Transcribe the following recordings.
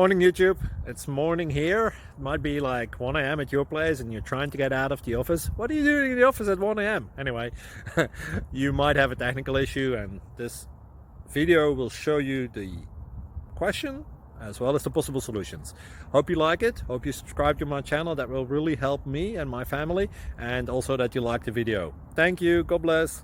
Morning YouTube, it's morning here. It might be like 1 a.m. at your place and you're trying to get out of the office. What are you doing in the office at 1 a.m.? Anyway, you might have a technical issue and this video will show you the question as well as the possible solutions. Hope you like it, hope you subscribe to my channel. That will really help me and my family, and also that you like the video. Thank you, God bless.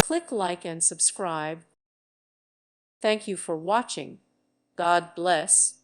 Click like and subscribe. Thank you for watching. God bless.